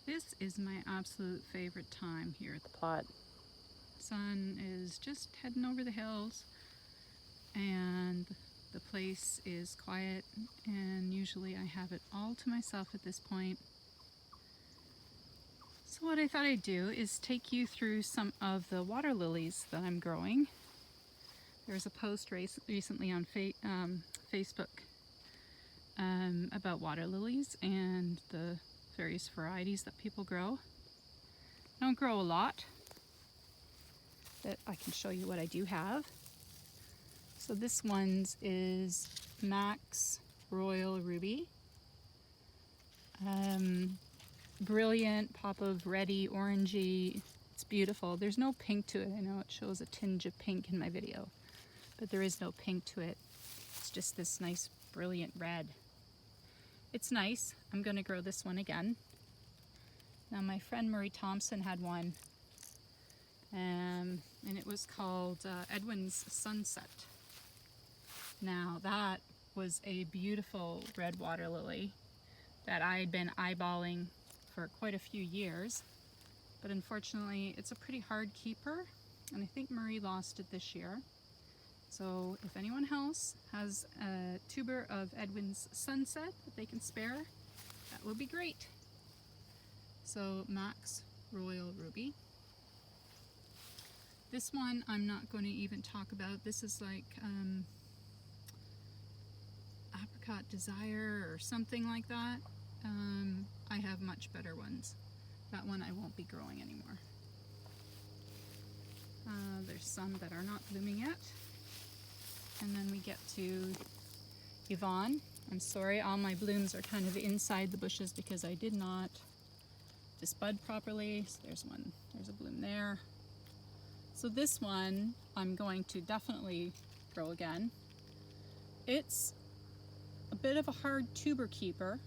This is my absolute favorite time here at the plot. Sun is just heading over the hills and the place is quiet, and usually I have it all to myself at this point. So what I thought I'd do is take you through some of the water lilies that I'm growing. There was a post recently on Facebook about water lilies and the various varieties that people grow. I don't grow a lot, but I can show you what I do have. So this one's is Max Royal Ruby. Brilliant pop of reddy, orangey. It's beautiful. There's no pink to it. I know it shows a tinge of pink in my video, but there is no pink to it. It's just this nice, brilliant red. It's nice. I'm going to grow this one again. Now my friend Marie Thompson had one, and it was called Edwin's Sunset. Now that was a beautiful red water lily that I had been eyeballing for quite a few years, but unfortunately it's a pretty hard keeper, and I think Marie lost it this year. So if anyone else has a tuber of Edwin's Sunset that they can spare, that would be great. So Max Royal Ruby. This one I'm not going to even talk about. This is like Apricot Desire or something like that. I have much better ones. That one I won't be growing anymore. There's some that are not blooming yet. And then we get to Yvonne. I'm sorry, all my blooms are kind of inside the bushes because I did not just bud properly. So there's one, there's a bloom there. So this one I'm going to definitely grow again. It's a bit of a hard tuber keeper.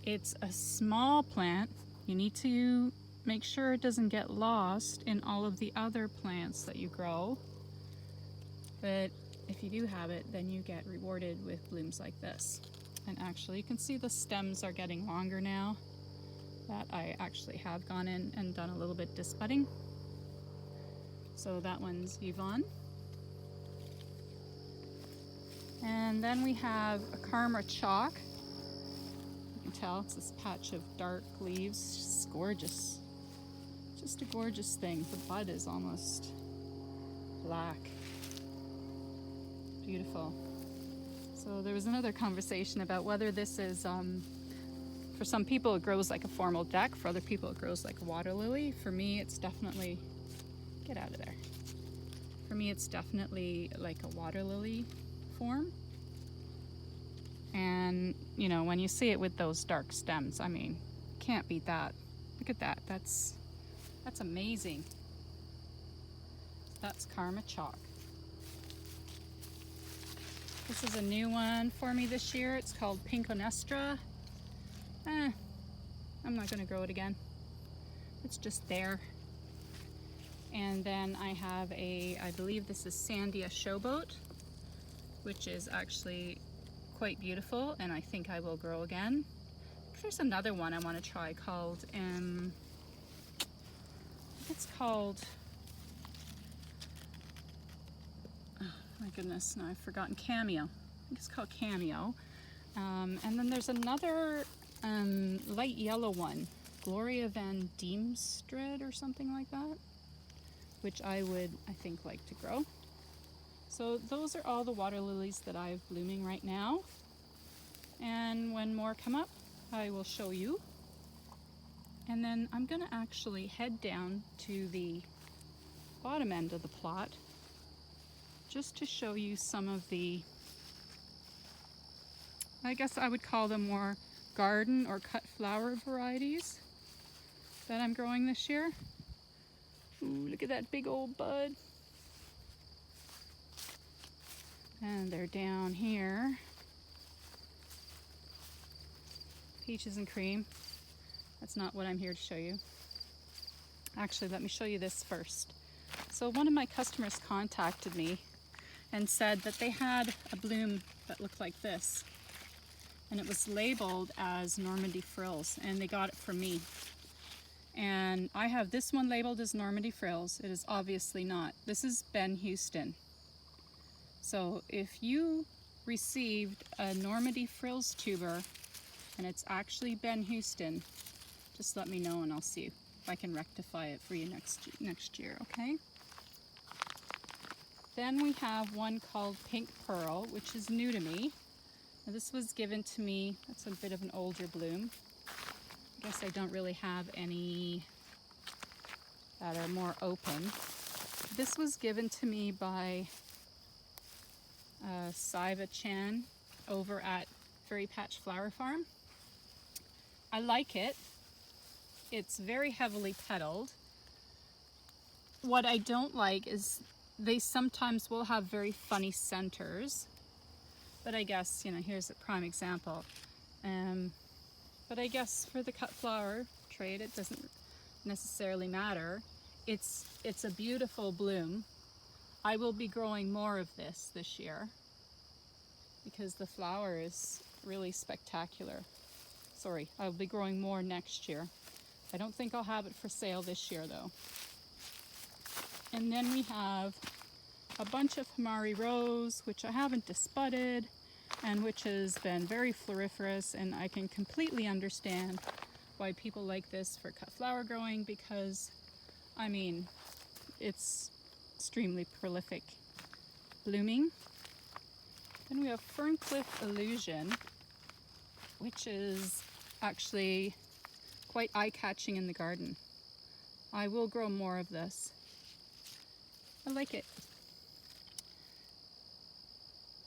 It's a small plant. You need to make sure it doesn't get lost in all of the other plants that you grow. But if you do have it, then you get rewarded with blooms like this. And actually, you can see the stems are getting longer now that I actually have gone in and done a little bit disbudding. So that one's Yvonne. And then we have a Karma Chalk. You can tell it's this patch of dark leaves. It's just gorgeous. Just a gorgeous thing. The bud is almost black. Beautiful. So there was another conversation about whether this is, for some people it grows like a formal deck, for other people it grows like a water lily. For me it's definitely, get out of there. For me it's definitely like a water lily form. And you know, when you see it with those dark stems, I mean, can't beat that. Look at that, that's amazing. That's Karma Chalk. This is a new one for me this year. It's called Pinko Nestra. I'm not going to grow it again. It's just there. And then I have I believe this is Sandia Showboat, which is actually quite beautiful, and I think I will grow again. There's another one I want to try called, it's called, my goodness, now I've forgotten, Cameo. I think it's called Cameo. And then there's another light yellow one, Gloria Van Diemstred or something like that, which I would, I think, like to grow. So those are all the water lilies that I have blooming right now. And when more come up, I will show you. And then I'm gonna actually head down to the bottom end of the plot just to show you some of the, I guess I would call them more garden or cut flower varieties that I'm growing this year. Ooh, look at that big old bud. And they're down here. Peaches and cream. That's not what I'm here to show you. Actually, let me show you this first. So one of my customers contacted me and said that they had a bloom that looked like this. and it was labeled as Normandy frills, and they got it from me. And I have this one labeled as Normandy frills. It is obviously not. This is Ben Houston. So if you received a Normandy frills tuber and it's actually Ben Houston, just let me know and I'll see if I can rectify it for you next year, okay? Then we have one called Pink Pearl, which is new to me. Now this was given to me, that's a bit of an older bloom. I guess I don't really have any that are more open. This was given to me by Saiva Chan over at Fairy Patch Flower Farm. I like it. It's very heavily petaled. What I don't like is they sometimes will have very funny centers, but I guess, you know, here's a prime example. But I guess for the cut flower trade, it doesn't necessarily matter. It's a beautiful bloom. I will be growing more of this year because the flower is really spectacular. Sorry, I'll be growing more next year. I don't think I'll have it for sale this year though. And then we have a bunch of Hamari rose, which I haven't disbudded and which has been very floriferous, and I can completely understand why people like this for cut flower growing because, I mean, it's extremely prolific blooming. Then we have Ferncliff Illusion, which is actually quite eye-catching in the garden. I will grow more of this. I like it.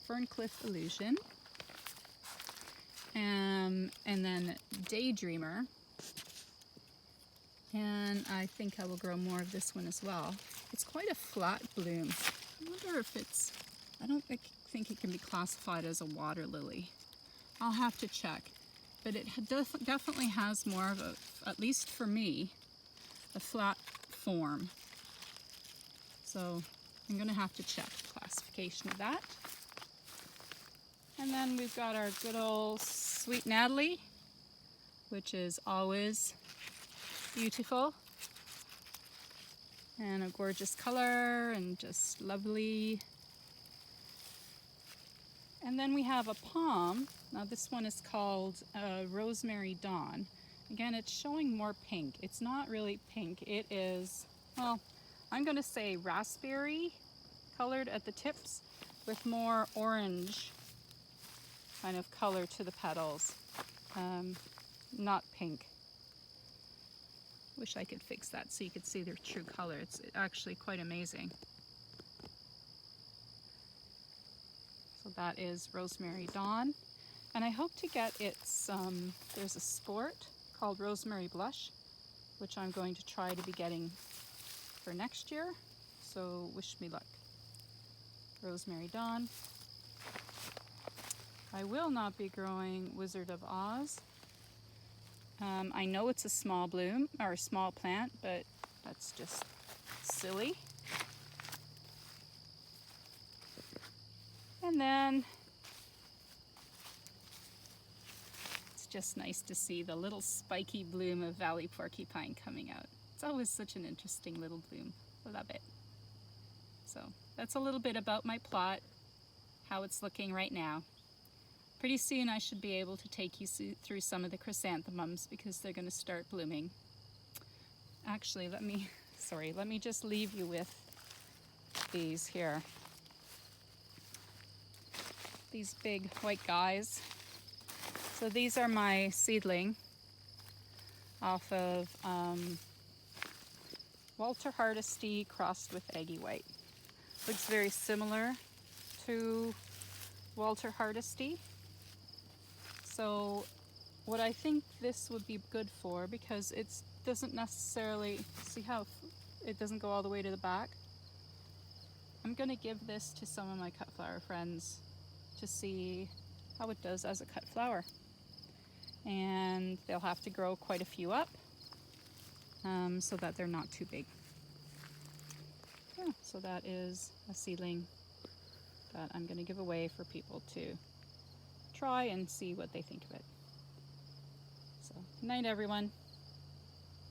Ferncliff Illusion. And then Daydreamer. And I think I will grow more of this one as well. It's quite a flat bloom. I wonder if it's, I don't think it can be classified as a water lily. I'll have to check. But it definitely has more of a, at least for me, a flat form. So I'm going to have to check the classification of that. And then we've got our good old sweet Natalie, which is always beautiful and a gorgeous color and just lovely. And then we have a palm. Now this one is called Rosemary Dawn. Again, it's showing more pink. It's not really pink. It is, well, I'm going to say raspberry colored at the tips with more orange kind of color to the petals. Not pink. Wish I could fix that so you could see their true color. It's actually quite amazing. So that is Rosemary Dawn. And I hope to get its, there's a sport called Rosemary Blush, which I'm going to try to be getting for next year. So wish me luck. Rosemary Dawn. I will not be growing Wizard of Oz. I know it's a small bloom, or a small plant, but that's just silly. And then it's just nice to see the little spiky bloom of Valley Porcupine coming out. It's always such an interesting little bloom. I love it. So that's a little bit about my plot, how it's looking right now. Pretty soon I should be able to take you through some of the chrysanthemums because they're going to start blooming. Actually, let me just leave you with these here. These big white guys. So these are my seedling off of Walter Hardesty crossed with Eggy White. Looks very similar to Walter Hardesty. So what I think this would be good for, because it doesn't necessarily, see how it doesn't go all the way to the back? I'm going to give this to some of my cut flower friends to see how it does as a cut flower. And they'll have to grow quite a few up so that they're not too big. Yeah, so that is a seedling that I'm going to give away for people to try and see what they think of it. So, good night everyone.